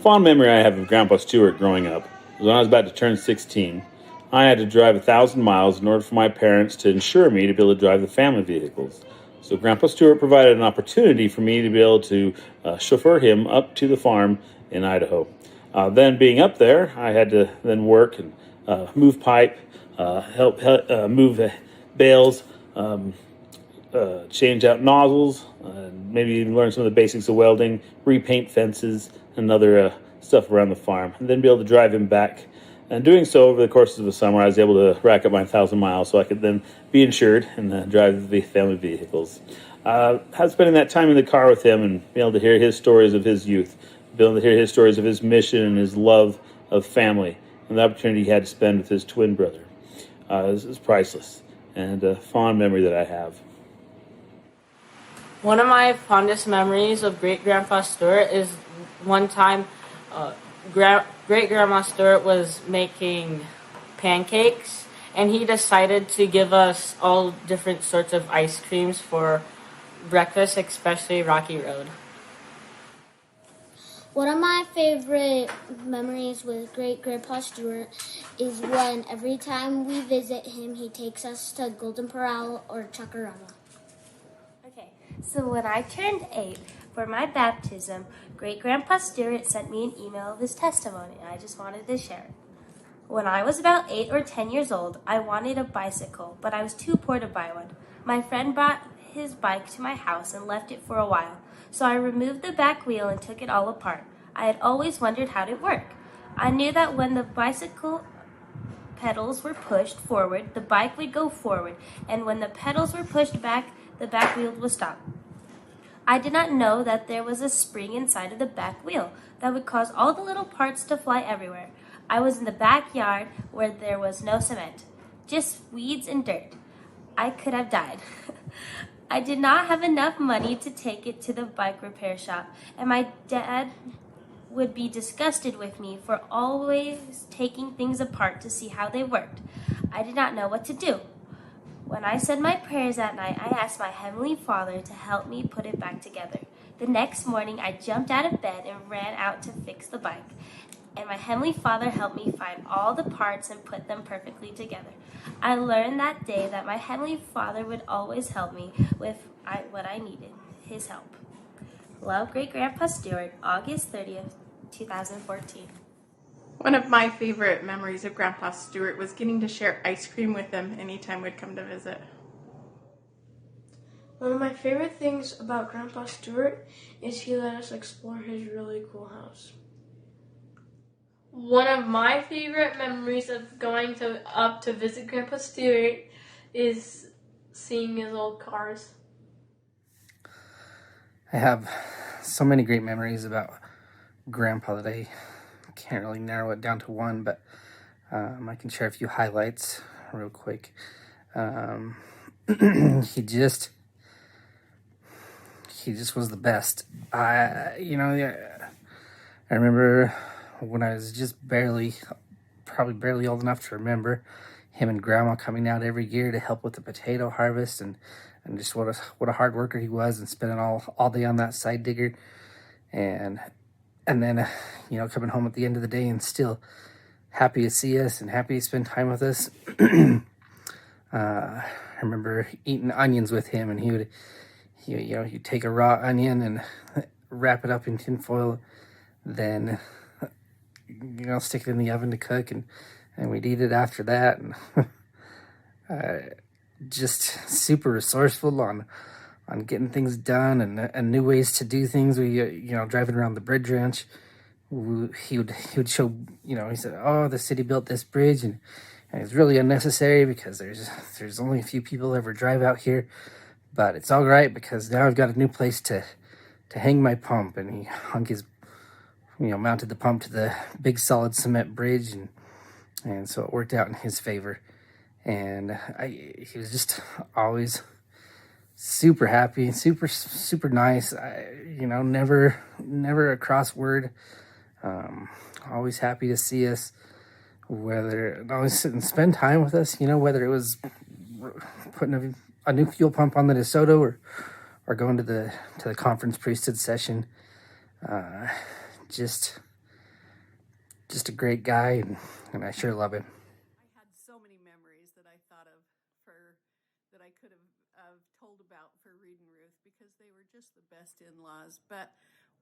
fond memory I have of Grandpa Stewart growing up was when I was about to turn 16. I had to drive 1,000 miles in order for my parents to insure me to be able to drive the family vehicles. So Grandpa Stewart provided an opportunity for me to be able to chauffeur him up to the farm in Idaho. Then being up there, I had to then work and move pipe, help move bales, change out nozzles, maybe even learn some of the basics of welding, repaint fences, and other stuff around the farm, and then be able to drive him back. And doing so over the course of the summer, I was able to rack up my 1,000 miles so I could then be insured and drive the family vehicles. Spending that time in the car with him and being able to hear his stories of his youth, being able to hear his stories of his mission and his love of family, and the opportunity he had to spend with his twin brother is priceless and a fond memory that I have. One of my fondest memories of Great Grandpa Stewart is one time Great Grandma Stewart was making pancakes, and he decided to give us all different sorts of ice creams for breakfast, especially Rocky Road. One of my favorite memories with Great Grandpa Stewart is when every time we visit him, he takes us to Golden Corral or Chacarama. Okay, so when I turned 8 for my baptism, Great Grandpa Stewart sent me an email of his testimony, and I just wanted to share it. When I was about 8 or 10 years old, I wanted a bicycle, but I was too poor to buy one. My friend brought his bike to my house and left it for a while, so I removed the back wheel and took it all apart. I had always wondered how it worked. I knew that when the bicycle pedals were pushed forward, the bike would go forward, and when the pedals were pushed back, the back wheel would stop. I did not know that there was a spring inside of the back wheel that would cause all the little parts to fly everywhere. I was in the backyard where there was no cement, just weeds and dirt. I could have died. I did not have enough money to take it to the bike repair shop, and my dad would be disgusted with me for always taking things apart to see how they worked. I did not know what to do. When I said my prayers at night, I asked my Heavenly Father to help me put it back together. The next morning, I jumped out of bed and ran out to fix the bike, and my Heavenly Father helped me find all the parts and put them perfectly together. I learned that day that my Heavenly Father would always help me with what I needed, His help. Love, Great Grandpa Stewart, August 30th, 2014. One of my favorite memories of Grandpa Stewart was getting to share ice cream with him anytime we'd come to visit. One of my favorite things about Grandpa Stewart is he let us explore his really cool house. One of my favorite memories of going up to visit Grandpa Stewart is seeing his old cars. I have so many great memories about Grandpa that I can't really narrow it down to one, but I can share a few highlights real quick. He just was the best. I remember when I was just probably barely old enough to remember him and Grandma coming out every year to help with the potato harvest, and just what a hard worker he was, and spending all day on that side digger, and then coming home at the end of the day and still happy to see us and happy to spend time with us. I remember eating onions with him, and he'd take a raw onion and wrap it up in tin foil, then stick it in the oven to cook, and we'd eat it after that. And just super resourceful on getting things done and new ways to do things. We driving around the bridge ranch, he would show, he said, oh, the city built this bridge, and it's really unnecessary because there's only a few people ever drive out here, but it's all right because now I've got a new place to hang my pump. And he hung his, mounted the pump to the big solid cement bridge, and so it worked out in his favor. And he was just always super happy, super nice. Never a cross word. Always happy to see us. Always sit and spend time with us. Whether it was putting a new fuel pump on the DeSoto or going to the conference priesthood session. Just just a great guy, and I sure love him. I had so many memories that I thought of that I could have told about for Reed and Ruth because they were just the best in-laws. But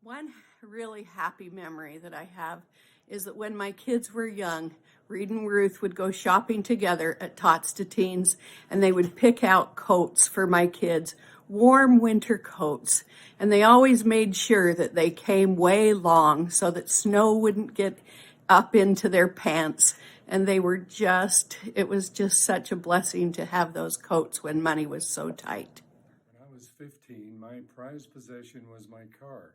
one really happy memory that I have is that when my kids were young, Reed and Ruth would go shopping together at Tots to Teens, and they would pick out coats for my kids, warm winter coats. And they always made sure that they came way long so that snow wouldn't get up into their pants. And it was just such a blessing to have those coats when money was so tight. When I was 15, my prized possession was my car.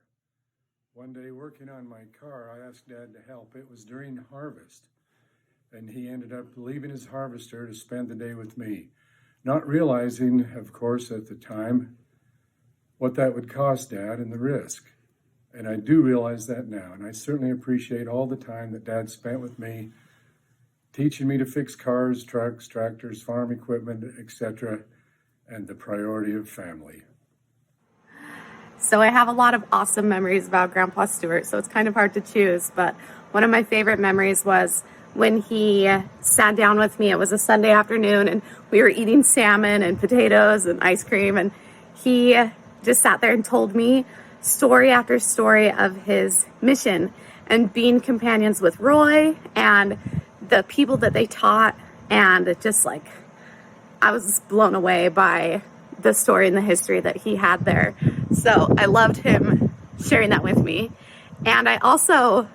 One day working on my car, I asked Dad to help. It was during harvest, and he ended up leaving his harvester to spend the day with me, not realizing, of course, at the time, what that would cost Dad and the risk. And I do realize that now, and I certainly appreciate all the time that Dad spent with me, teaching me to fix cars, trucks, tractors, farm equipment, etc., and the priority of family. So I have a lot of awesome memories about Grandpa Stewart, so it's kind of hard to choose, but one of my favorite memories was when he sat down with me. It was a Sunday afternoon, and we were eating salmon and potatoes and ice cream, and he just sat there and told me story after story of his mission and being companions with Roy and the people that they taught, and just like I was blown away by the story and the history that he had there. So I loved him sharing that with me. And I also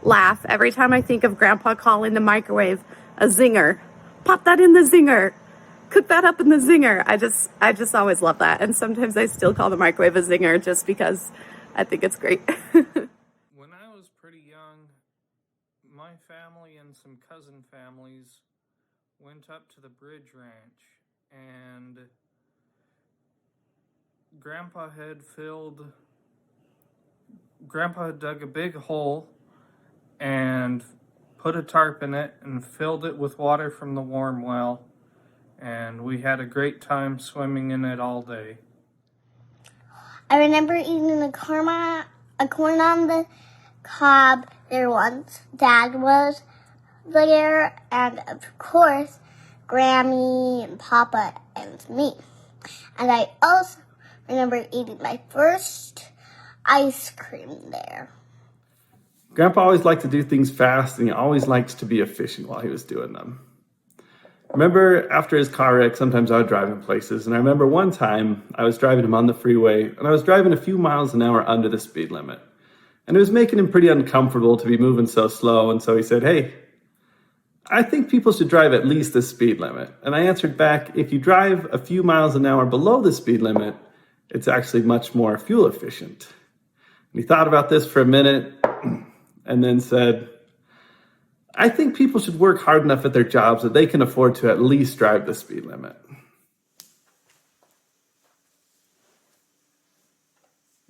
laugh every time I think of Grandpa calling the microwave a zinger. Pop that in the zinger. Cook that up in the zinger. I just always love that. And sometimes I still call the microwave a zinger just because I think it's great. When I was pretty young, my family and some cousin families went up to the Bridge Ranch, and Grandpa had dug a big hole and put a tarp in it and filled it with water from the warm well, and we had a great time swimming in it all day. I remember eating a corn on the cob there once. Dad was there, and of course, Grammy and Papa and me. And I also remember eating my first ice cream there. Grandpa always liked to do things fast, and he always liked to be efficient while he was doing them. Remember, after his car wreck, sometimes I would drive him places, and I remember one time I was driving him on the freeway, and I was driving a few miles an hour under the speed limit. And it was making him pretty uncomfortable to be moving so slow, and so he said, "Hey, I think people should drive at least the speed limit." And I answered back, "If you drive a few miles an hour below the speed limit, it's actually much more fuel efficient." And he thought about this for a minute and then said, "I think people should work hard enough at their jobs that they can afford to at least drive the speed limit."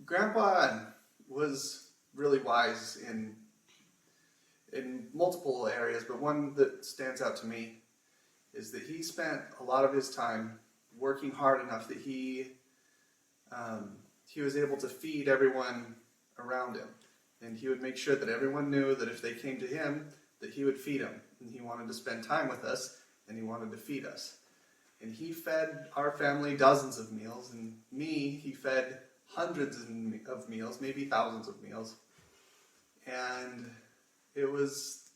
Grandpa was really wise in multiple areas, but one that stands out to me is that he spent a lot of his time working hard enough that he was able to feed everyone around him. And he would make sure that everyone knew that if they came to him, that he would feed them. And he wanted to spend time with us, and he wanted to feed us. And he fed our family dozens of meals, and me, he fed hundreds of meals, maybe thousands of meals. And it was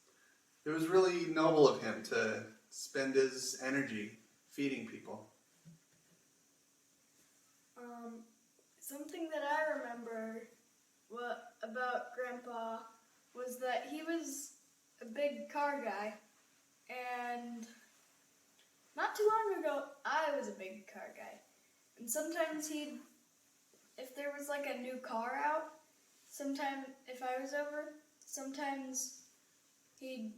really noble of him to spend his energy feeding people. Something that I remember about Grandpa was that he was a big car guy, and not too long ago, I was a big car guy. And sometimes if there was like a new car out, sometime if I was over, sometimes he'd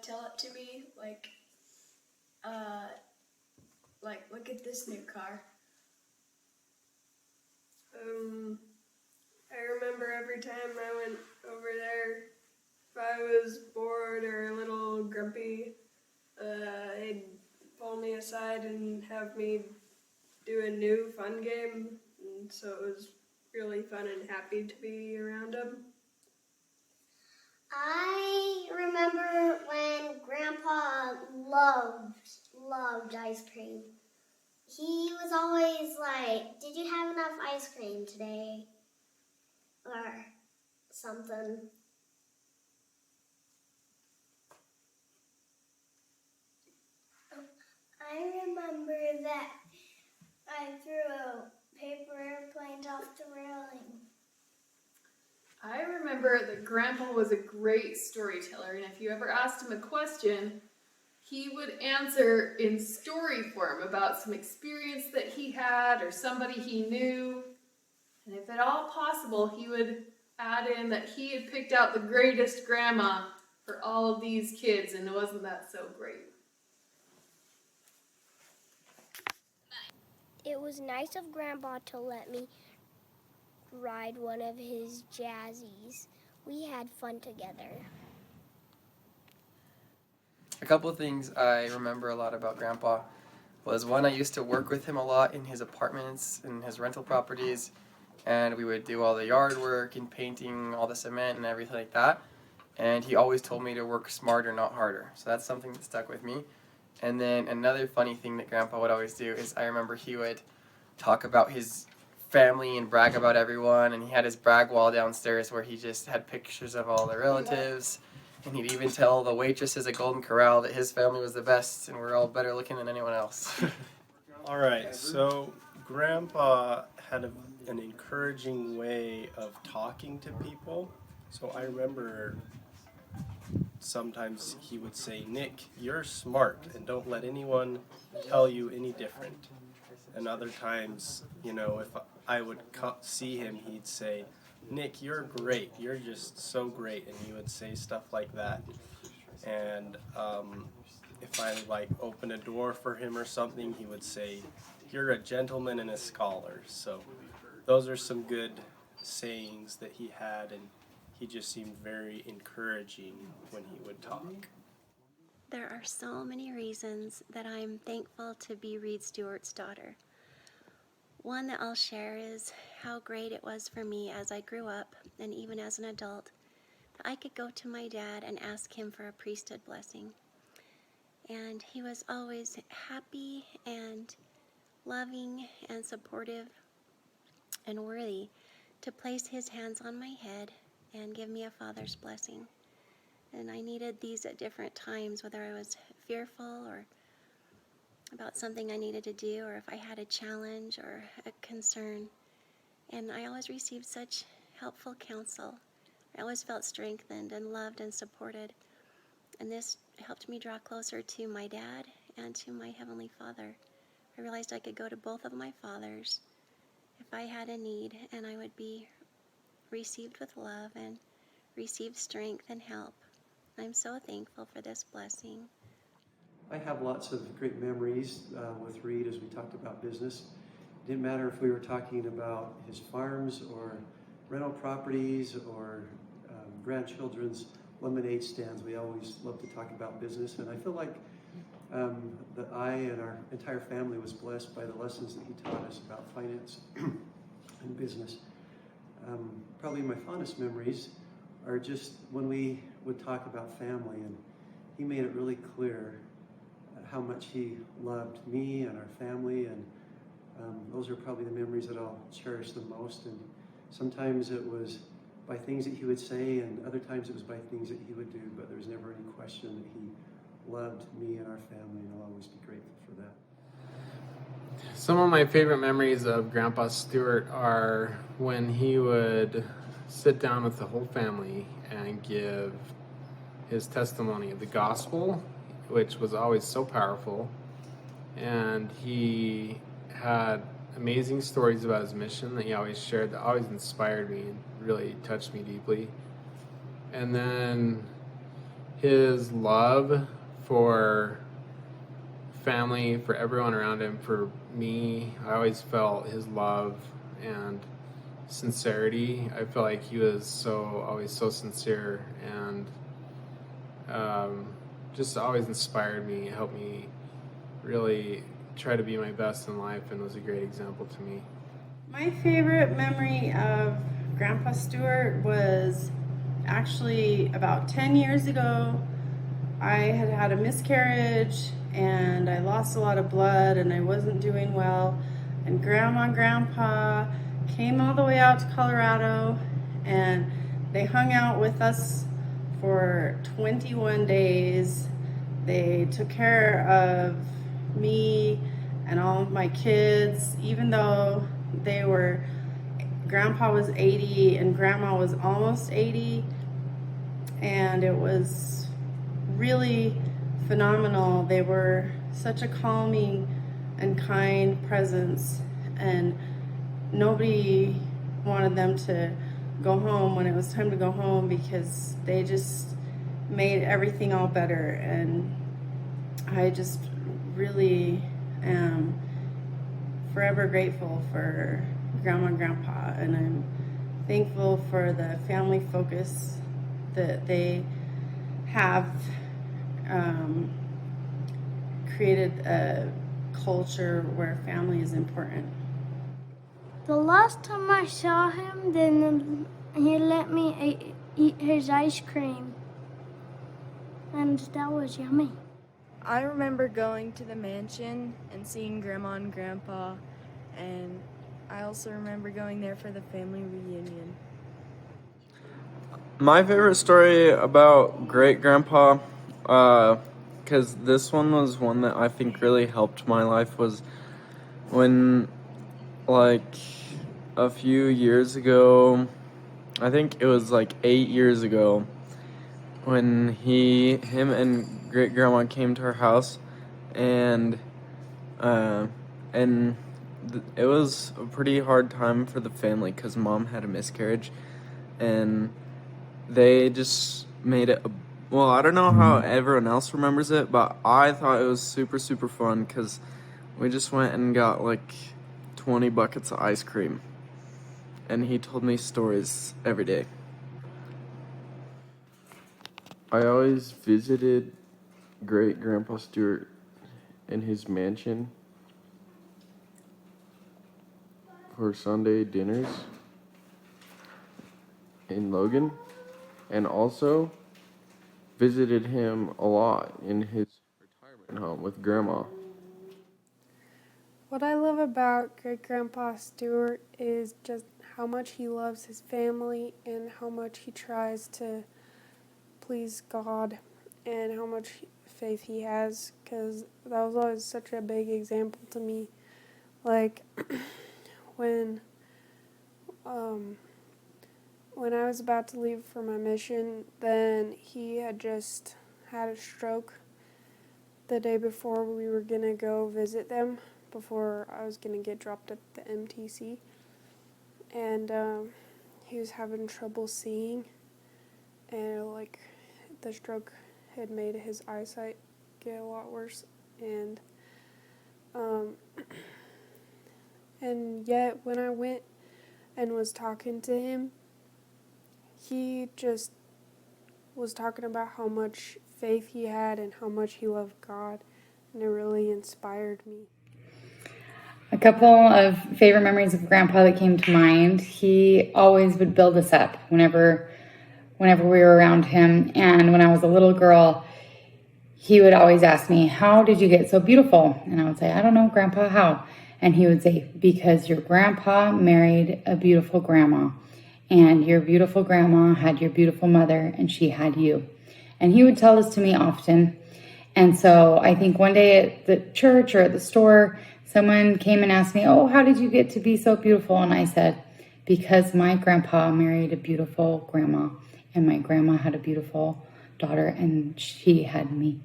tell it to me, like look at this new car. I remember every time I went over there, if I was bored or a little grumpy, he'd pull me aside and have me do a new fun game, and so it was really fun and happy to be around him. I remember when Grandpa loved ice cream. He was always like, "Did you have enough ice cream today?" Or something. I remember that I threw a paper airplane off the railing. I remember that Grandpa was a great storyteller, and if you ever asked him a question, he would answer in story form about some experience that he had or somebody he knew. And if at all possible, he would add in that he had picked out the greatest grandma for all of these kids, and wasn't that so great? It was nice of Grandpa to let me ride one of his jazzies. We had fun together. A couple of things I remember a lot about Grandpa was one, I used to work with him a lot in his apartments, in his rental properties, and we would do all the yard work and painting, all the cement and everything like that. And he always told me to work smarter, not harder. So that's something that stuck with me. And then another funny thing that Grandpa would always do is I remember he would talk about his family and brag about everyone, and he had his brag wall downstairs where he just had pictures of all the relatives, and he'd even tell the waitresses at Golden Corral that his family was the best and we're all better looking than anyone else. All right, so Grandpa had an encouraging way of talking to people. So I remember sometimes he would say, "Nick, you're smart and don't let anyone tell you any different." And other times, if I would see him, he'd say, "Nick, you're great. You're just so great." And he would say stuff like that. And if I open a door for him or something, he would say, "You're a gentleman and a scholar." So those are some good sayings that he had, and he just seemed very encouraging when he would talk. There are so many reasons that I'm thankful to be Reed Stewart's daughter. One that I'll share is how great it was for me as I grew up, and even as an adult, that I could go to my dad and ask him for a priesthood blessing. And he was always happy and loving and supportive and worthy to place his hands on my head and give me a father's blessing. And I needed these at different times, whether I was fearful or about something I needed to do, or if I had a challenge or a concern. And I always received such helpful counsel. I always felt strengthened and loved and supported. And this helped me draw closer to my dad and to my Heavenly Father. I realized I could go to both of my fathers if I had a need, and I would be received with love and receive strength and help. I'm so thankful for this blessing. I have lots of great memories with Reed as we talked about business. It didn't matter if we were talking about his farms or rental properties or grandchildren's lemonade stands. We always love to talk about business, and I feel like that I and our entire family was blessed by the lessons that he taught us about finance and business. Probably my fondest memories are just when we would talk about family, and he made it really clear how much he loved me and our family, and those are probably the memories that I'll cherish the most. And sometimes it was by things that he would say, and other times it was by things that he would do, but there was never any question that he loved me and our family, and I'll always be grateful for that. Some of my favorite memories of Grandpa Stewart are when he would sit down with the whole family and give his testimony of the gospel, which was always so powerful. And he had amazing stories about his mission that he always shared that always inspired me and really touched me deeply. And then his love for family, for everyone around him, for me, I always felt his love and sincerity. I felt like he was always so sincere, and just always inspired me, helped me really try to be my best in life, and was a great example to me. My favorite memory of Grandpa Stewart was actually about 10 years ago, I had had a miscarriage and I lost a lot of blood and I wasn't doing well. And Grandma and Grandpa came all the way out to Colorado and they hung out with us for 21 days. They took care of me and all of my kids, even though Grandpa was 80 and Grandma was almost 80. And it was really phenomenal. They were such a calming and kind presence, and nobody wanted them to go home when it was time to go home because they just made everything all better. And I just really am forever grateful for Grandma and Grandpa, and I'm thankful for the family focus that they have created a culture where family is important. The last time I saw him, then he let me eat his ice cream, and that was yummy. I remember going to the mansion and seeing Grandma and Grandpa, and I also remember going there for the family reunion. My favorite story about Great Grandpa, because this one was one that I think really helped my life, was when, like, a few years ago, I think it was like 8 years ago, when him and Great Grandma came to our house, and it was a pretty hard time for the family because Mom had a miscarriage, and they just made it well, I don't know how everyone else remembers it, but I thought it was super, super fun because we just went and got like 20 buckets of ice cream, and he told me stories every day. I always visited Great Grandpa Stewart in his mansion for Sunday dinners in Logan, and also visited him a lot in his retirement home with Grandma. What I love about Great Grandpa Stewart is just how much he loves his family and how much he tries to please God and how much faith he has, because that was always such a big example to me. Like when I was about to leave for my mission, then he had just had a stroke the day before we were going to go visit them, before I was going to get dropped at the MTC. And he was having trouble seeing, and like the stroke had made his eyesight get a lot worse. And yet when I went and was talking to him, he just was talking about how much faith he had and how much he loved God, and it really inspired me. A couple of favorite memories of Grandpa that came to mind. He always would build us up whenever we were around him. And when I was a little girl, he would always ask me, "How did you get so beautiful?" And I would say, "I don't know, Grandpa, how?" And he would say, "Because your grandpa married a beautiful grandma, and your beautiful grandma had your beautiful mother, and she had you." And he would tell this to me often. And so I think one day at the church or at the store, someone came and asked me, "Oh, how did you get to be so beautiful?" And I said, "Because my grandpa married a beautiful grandma, and my grandma had a beautiful daughter, and she had me."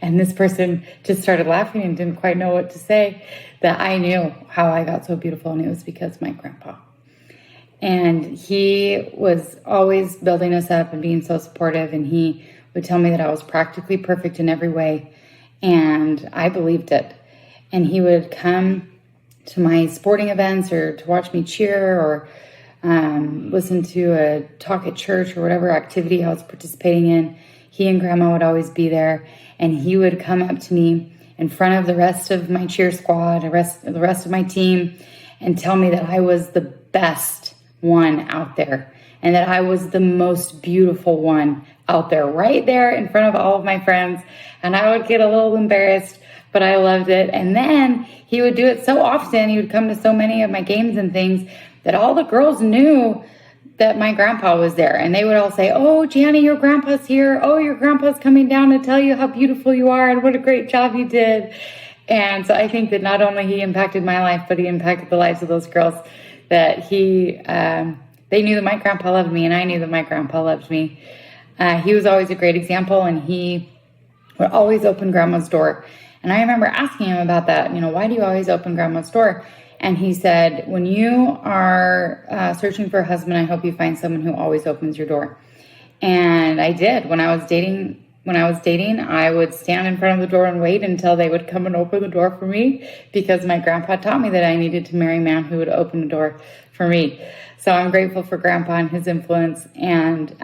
And this person just started laughing and didn't quite know what to say, that I knew how I got so beautiful, and it was because my grandpa. And he was always building us up and being so supportive, and he would tell me that I was practically perfect in every way, and I believed it. And he would come to my sporting events or to watch me cheer or listen to a talk at church or whatever activity I was participating in. He and Grandma would always be there, and he would come up to me in front of the rest of my cheer squad, the rest of my team, and tell me that I was the best one out there, and that I was the most beautiful one out there, right there in front of all of my friends. And I would get a little embarrassed, but I loved it. And then he would do it so often, he would come to so many of my games and things, that all the girls knew that my grandpa was there. And they would all say, "Oh, Gianni, your grandpa's here. Oh, your grandpa's coming down to tell you how beautiful you are and what a great job you did." And so I think that not only he impacted my life, but he impacted the lives of those girls, that they knew that my grandpa loved me, and I knew that my grandpa loved me. He was always a great example, and he would always open grandma's door. And I remember asking him about that, why do you always open grandma's door? And he said, when you are searching for a husband, I hope you find someone who always opens your door. And I did. When I was dating, I would stand in front of the door and wait until they would come and open the door for me, because my grandpa taught me that I needed to marry a man who would open the door for me. So I'm grateful for Grandpa and his influence, and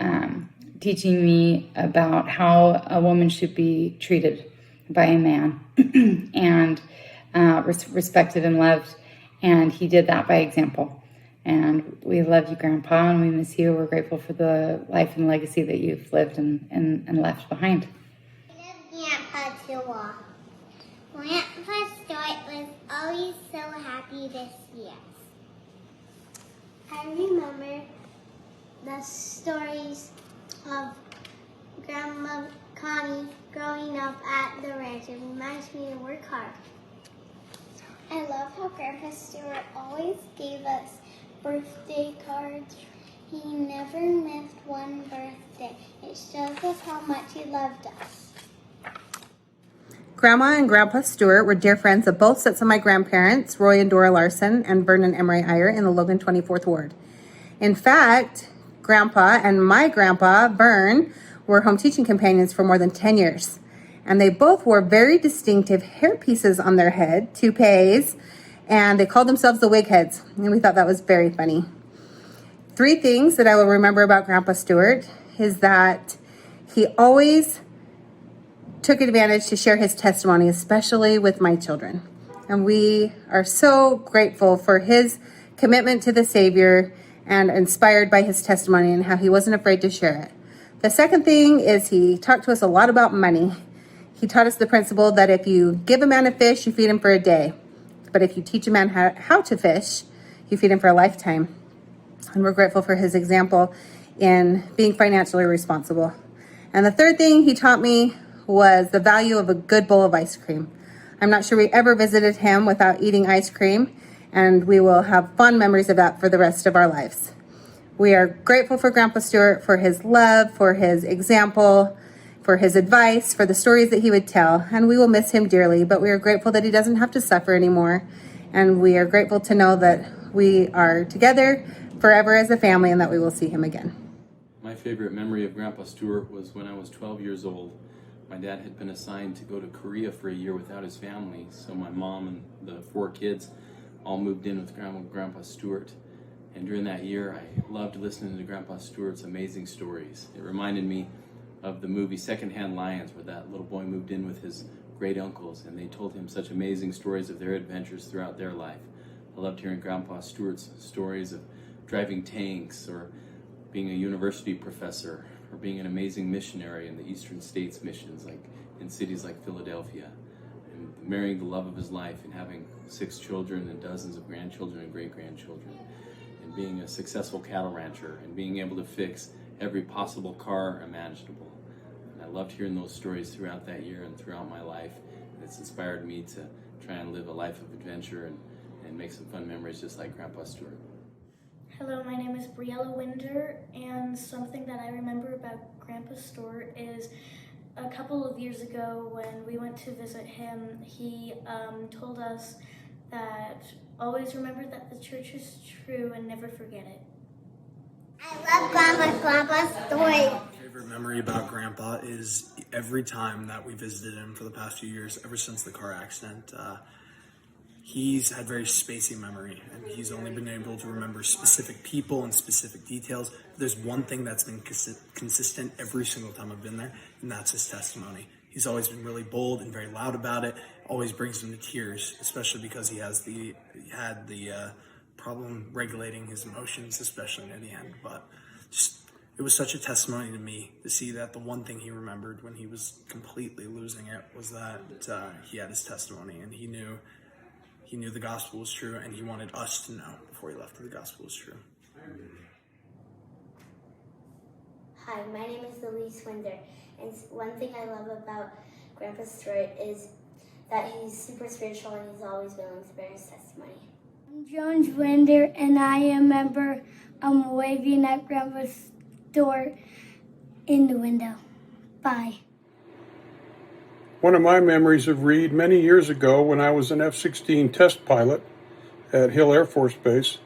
teaching me about how a woman should be treated by a man and respected and loved. And he did that by example. And we love you, Grandpa, and we miss you. We're grateful for the life and legacy that you've lived and left behind. Grandpa Stewart. Grandpa Stewart was always so happy to see us. I remember the stories of Grandma Connie growing up at the ranch. It reminds me to work hard. I love how Grandpa Stewart always gave us birthday cards. He never missed one birthday. It shows us how much he loved us. Grandma and Grandpa Stewart were dear friends of both sets of my grandparents, Roy and Dora Larson, and Vernon Emery Iyer in the Logan 24th Ward. In fact, Grandpa and my grandpa, Vern, were home teaching companions for more than 10 years. And they both wore very distinctive hair pieces on their head, toupees, and they called themselves the Wigheads. And we thought that was very funny. 3 things that I will remember about Grandpa Stewart is that he always took advantage to share his testimony, especially with my children. And we are so grateful for his commitment to the Savior and inspired by his testimony and how he wasn't afraid to share it. The second thing is he talked to us a lot about money. He taught us the principle that if you give a man a fish, you feed him for a day. But if you teach a man how to fish, you feed him for a lifetime. And we're grateful for his example in being financially responsible. And the third thing he taught me was the value of a good bowl of ice cream. I'm not sure we ever visited him without eating ice cream, and we will have fond memories of that for the rest of our lives. We are grateful for Grandpa Stewart, for his love, for his example, for his advice, for the stories that he would tell, and we will miss him dearly, but we are grateful that he doesn't have to suffer anymore, and we are grateful to know that we are together forever as a family and that we will see him again. My favorite memory of Grandpa Stewart was when I was 12 years old. My dad had been assigned to go to Korea for a year without his family, so my mom and the 4 kids all moved in with Grandpa Stewart. And during that year, I loved listening to Grandpa Stewart's amazing stories. It reminded me of the movie Secondhand Lions, where that little boy moved in with his great uncles, and they told him such amazing stories of their adventures throughout their life. I loved hearing Grandpa Stewart's stories of driving tanks, or being a university professor, or being an amazing missionary in the Eastern States missions, like in cities like Philadelphia, and marrying the love of his life and having 6 children and dozens of grandchildren and great-grandchildren, and being a successful cattle rancher and being able to fix every possible car imaginable. And I loved hearing those stories throughout that year and throughout my life, and it's inspired me to try and live a life of adventure and make some fun memories just like Grandpa Stewart. Hello, my name is Briella Winder, and something that I remember about Grandpa Stewart is a couple of years ago when we went to visit him, he told us that always remember that the church is true and never forget it. I love Grandpa Stewart. My favorite memory about Grandpa is every time that we visited him for the past few years, ever since the car accident. He's had very spacey memory, and he's only been able to remember specific people and specific details. There's one thing that's been consistent every single time I've been there, and that's his testimony. He's always been really bold and very loud about it, always brings him to tears, especially because he had the problem regulating his emotions, especially near the end. But just, it was such a testimony to me to see that the one thing he remembered when he was completely losing it was that he had his testimony, and he knew the gospel was true, and he wanted us to know before he left that the gospel was true. Hi, my name is Elise Winder, and one thing I love about Grandpa Stewart is that he's super spiritual and he's always willing to bear his testimony. I'm Jones Winder, and I remember waving at Grandpa Stewart in the window. Bye. One of my memories of Reed many years ago when I was an F-16 test pilot at Hill Air Force Base.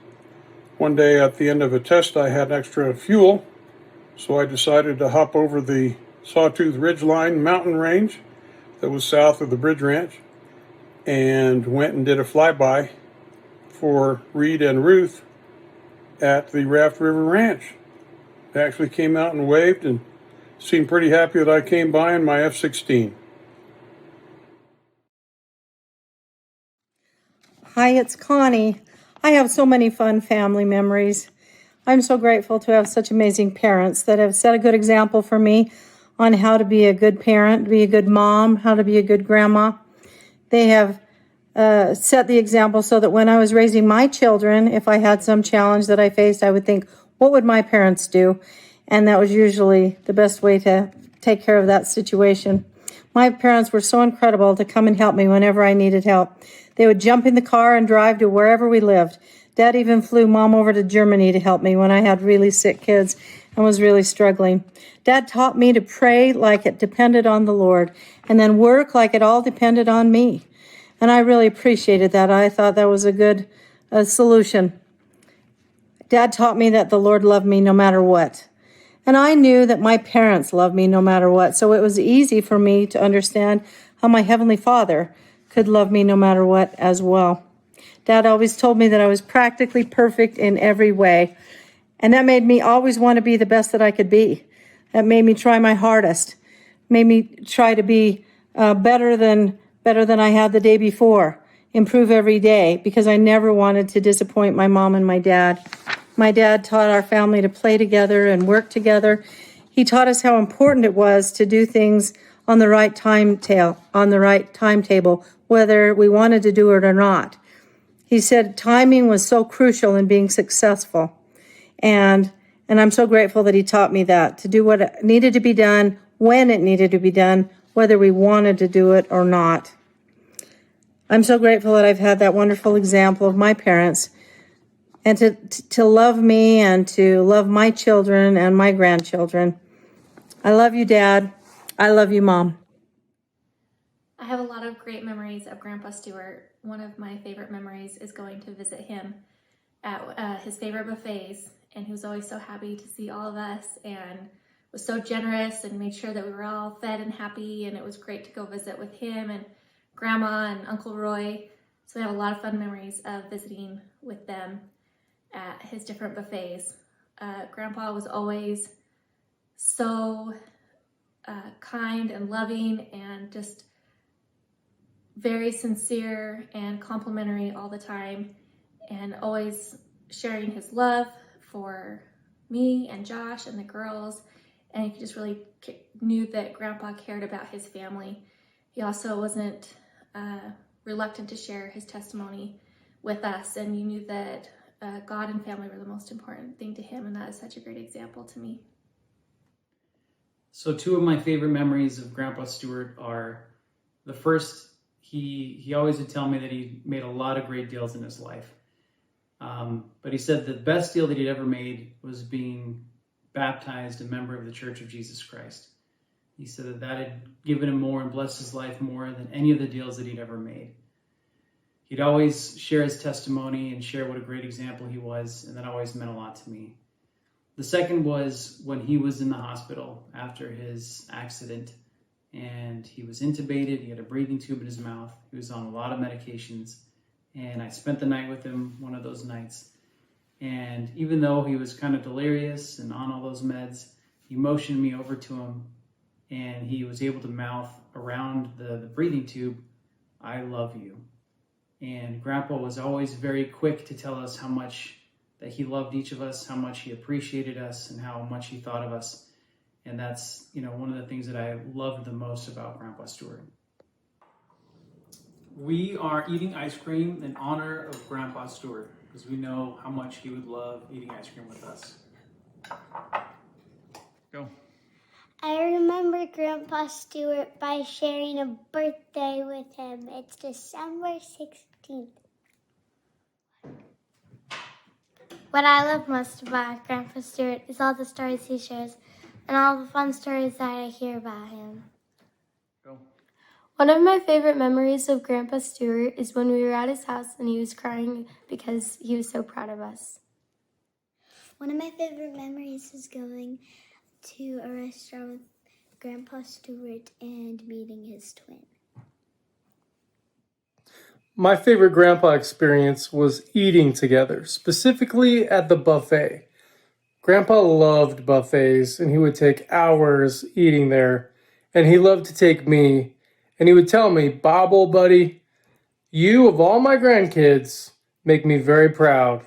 One day at the end of a test I had extra fuel, so I decided to hop over the Sawtooth Ridgeline mountain range that was south of the Bridge Ranch and went and did a flyby for Reed and Ruth at the Raft River Ranch. They actually came out and waved and seemed pretty happy that I came by in my F-16. Hi, it's Connie. I have so many fun family memories. I'm so grateful to have such amazing parents that have set a good example for me on how to be a good parent, be a good mom, how to be a good grandma. They have set the example so that when I was raising my children, if I had some challenge that I faced, I would think, what would my parents do? And that was usually the best way to take care of that situation. My parents were so incredible to come and help me whenever I needed help. They would jump in the car and drive to wherever we lived. Dad even flew Mom over to Germany to help me when I had really sick kids and was really struggling. Dad taught me to pray like it depended on the Lord and then work like it all depended on me. And I really appreciated that. I thought that was a good solution. Dad taught me that the Lord loved me no matter what. And I knew that my parents loved me no matter what. So it was easy for me to understand how my Heavenly Father could love me no matter what as well. Dad always told me that I was practically perfect in every way. And that made me always want to be the best that I could be. That made me try my hardest. Made me try to be better than I had the day before. Improve every day because I never wanted to disappoint my mom and my dad. My dad taught our family to play together and work together. He taught us how important it was to do things on the right timetable, whether we wanted to do it or not. He said timing was so crucial in being successful. And I'm so grateful that he taught me that, to do what needed to be done, when it needed to be done, whether we wanted to do it or not. I'm so grateful that I've had that wonderful example of my parents and to love me and to love my children and my grandchildren. I love you, Dad. I love you, Mom. I have a lot of great memories of Grandpa Stewart. One of my favorite memories is going to visit him at his favorite buffets, and he was always so happy to see all of us and was so generous and made sure that we were all fed and happy, and it was great to go visit with him and Grandma and Uncle Roy. So we had a lot of fun memories of visiting with them at his different buffets. Grandpa was always so kind and loving and just very sincere and complimentary all the time, and always sharing his love for me and Josh and the girls. And you just really knew that Grandpa cared about his family. He also wasn't reluctant to share his testimony with us, and you knew that God and family were the most important thing to him, and that is such a great example to me. So two of my favorite memories of Grandpa Stewart are, the first, he always would tell me that he made a lot of great deals in his life. But he said the best deal that he'd ever made was being baptized a member of the Church of Jesus Christ. He said that had given him more and blessed his life more than any of the deals that he'd ever made. He'd always share his testimony and share what a great example he was, and that always meant a lot to me. The second was when he was in the hospital after his accident, and he was intubated. He had a breathing tube in his mouth. He was on a lot of medications, and I spent the night with him one of those nights. And even though he was kind of delirious and on all those meds, he motioned me over to him, and he was able to mouth around the breathing tube, "I love you." And Grandpa was always very quick to tell us how much that he loved each of us, how much he appreciated us, and how much he thought of us. And that's, one of the things that I loved the most about Grandpa Stewart. We are eating ice cream in honor of Grandpa Stewart because we know how much he would love eating ice cream with us. Go. I remember Grandpa Stewart by sharing a birthday with him. It's December 16th. What I love most about Grandpa Stewart is all the stories he shares and all the fun stories that I hear about him. Go. One of my favorite memories of Grandpa Stewart is when we were at his house and he was crying because he was so proud of us. One of my favorite memories is going to a restaurant with Grandpa Stewart and meeting his twin. My favorite Grandpa experience was eating together, specifically at the buffet. Grandpa loved buffets, and he would take hours eating there, and he loved to take me, and he would tell me, "Bob, old buddy, you of all my grandkids make me very proud.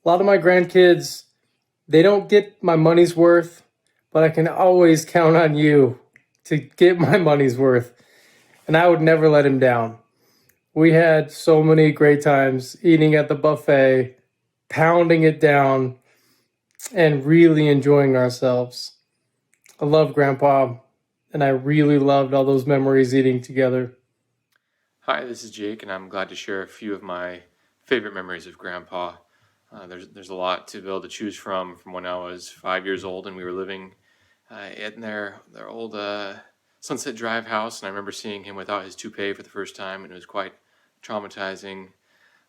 A lot of my grandkids, they don't get my money's worth, but I can always count on you to get my money's worth." And I would never let him down. We had so many great times eating at the buffet, pounding it down, and really enjoying ourselves. I love Grandpa, and I really loved all those memories eating together. Hi, this is Jake, and I'm glad to share a few of my favorite memories of Grandpa. There's a lot to be able to choose from when I was 5 years old, and we were living in their old Sunset Drive house, and I remember seeing him without his toupee for the first time, and it was quite traumatizing.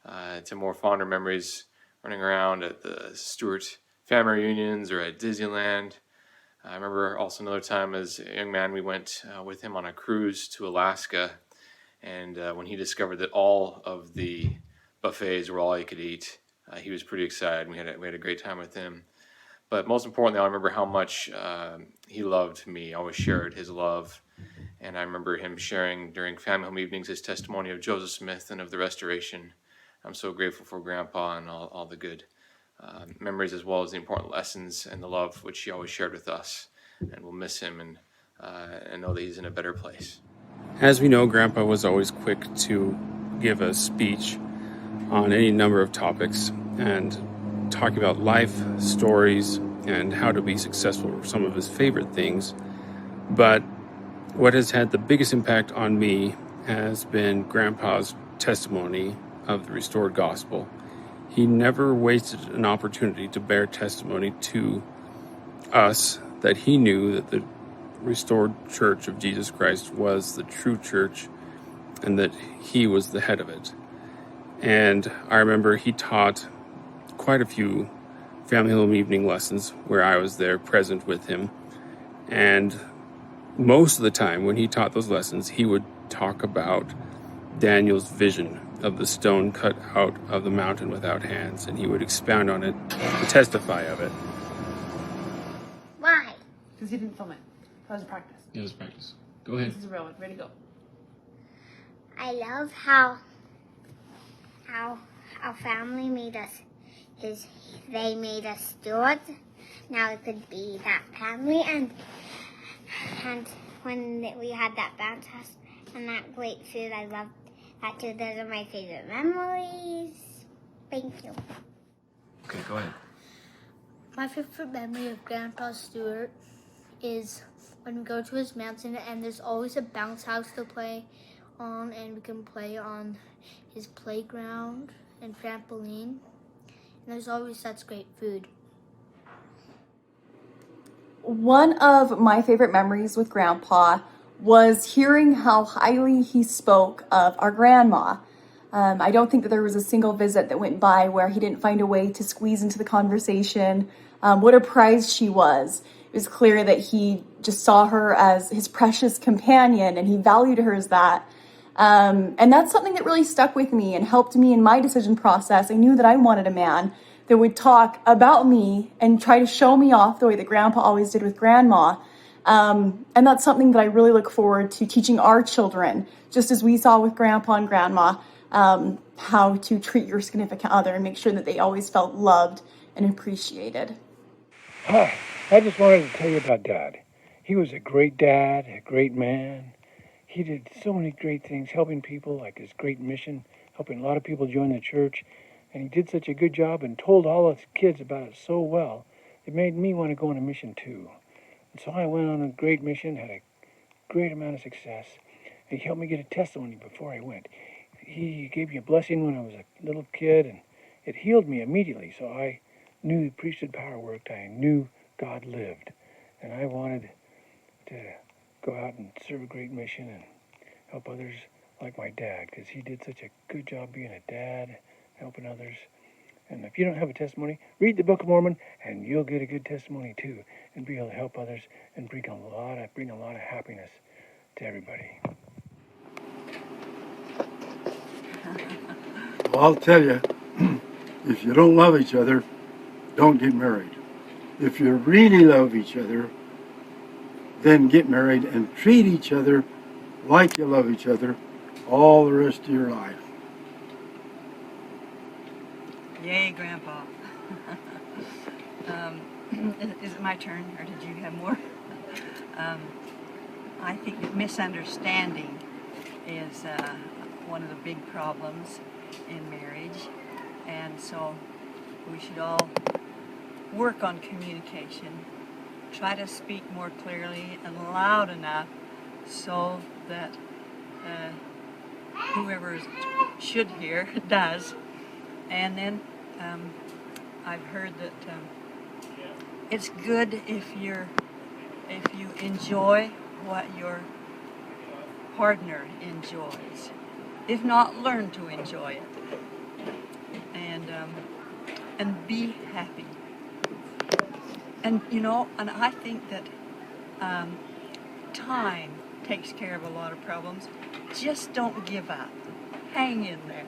To more fonder memories, running around at the Stewart family reunions or at Disneyland. I remember also another time as a young man, we went with him on a cruise to Alaska, and when he discovered that all of the buffets were all he could eat, he was pretty excited. We had a great time with him. But most importantly, I remember how much he loved me. I always shared his love. And I remember him sharing during family home evenings his testimony of Joseph Smith and of the restoration. I'm so grateful for Grandpa and all the good memories, as well as the important lessons and the love which he always shared with us. And we'll miss him and know that he's in a better place. As we know, Grandpa was always quick to give a speech on any number of topics and talk about life, stories, and how to be successful were some of his favorite things. But what has had the biggest impact on me has been Grandpa's testimony of the restored gospel. He never wasted an opportunity to bear testimony to us that he knew that the restored church of Jesus Christ was the true church and that he was the head of it. And I remember he taught quite a few family home evening lessons where I was there present with him. And most of the time when he taught those lessons, he would talk about Daniel's vision of the stone cut out of the mountain without hands, and he would expound on it and testify of it. Why? Because he didn't film it. That was practice. It was practice. Go ahead. This is a real one. Ready, go. I love how our family made us they made us stewards. Now it could be that family and when we had that bounce house and that great food, I loved that too. Those are my favorite memories. Thank you. Okay, go ahead. My favorite memory of Grandpa Stewart is when we go to his mansion and there's always a bounce house to play on, and we can play on his playground and trampoline. And there's always such great food. One of my favorite memories with Grandpa was hearing how highly he spoke of our grandma. I don't think that there was a single visit that went by where he didn't find a way to squeeze into the conversation. What a prize she was. It was clear that he just saw her as his precious companion and he valued her as that. And that's something that really stuck with me and helped me in my decision process. I knew that I wanted a man that would talk about me and try to show me off the way that Grandpa always did with Grandma. And that's something that I really look forward to teaching our children, just as we saw with Grandpa and Grandma. how to treat your significant other and make sure that they always felt loved and appreciated. Hi, I just wanted to tell you about Dad. He was a great dad, a great man. He did so many great things, helping people, like his great mission, helping a lot of people join the church. And he did such a good job and told all his kids about it so well, it made me want to go on a mission too. And so I went on a great mission, had a great amount of success. And he helped me get a testimony before I went. He gave me a blessing when I was a little kid, and it healed me immediately. So I knew the priesthood power worked. I knew God lived. And I wanted to go out and serve a great mission and help others like my dad, because he did such a good job being a dad, helping others. And if you don't have a testimony, read the Book of Mormon, and you'll get a good testimony too, and be able to help others and bring a lot of happiness to everybody. Well, I'll tell you, if you don't love each other, don't get married. If you really love each other, then get married and treat each other like you love each other all the rest of your life. Yay, Grandpa. Is it my turn, or did you have more? I think that misunderstanding is one of the big problems in marriage, and so we should all work on communication. Try to speak more clearly and loud enough so that whoever should hear does. And then I've heard that it's good if you enjoy what your partner enjoys. If not, learn to enjoy it, and be happy. And and I think that time takes care of a lot of problems. Just don't give up. Hang in there.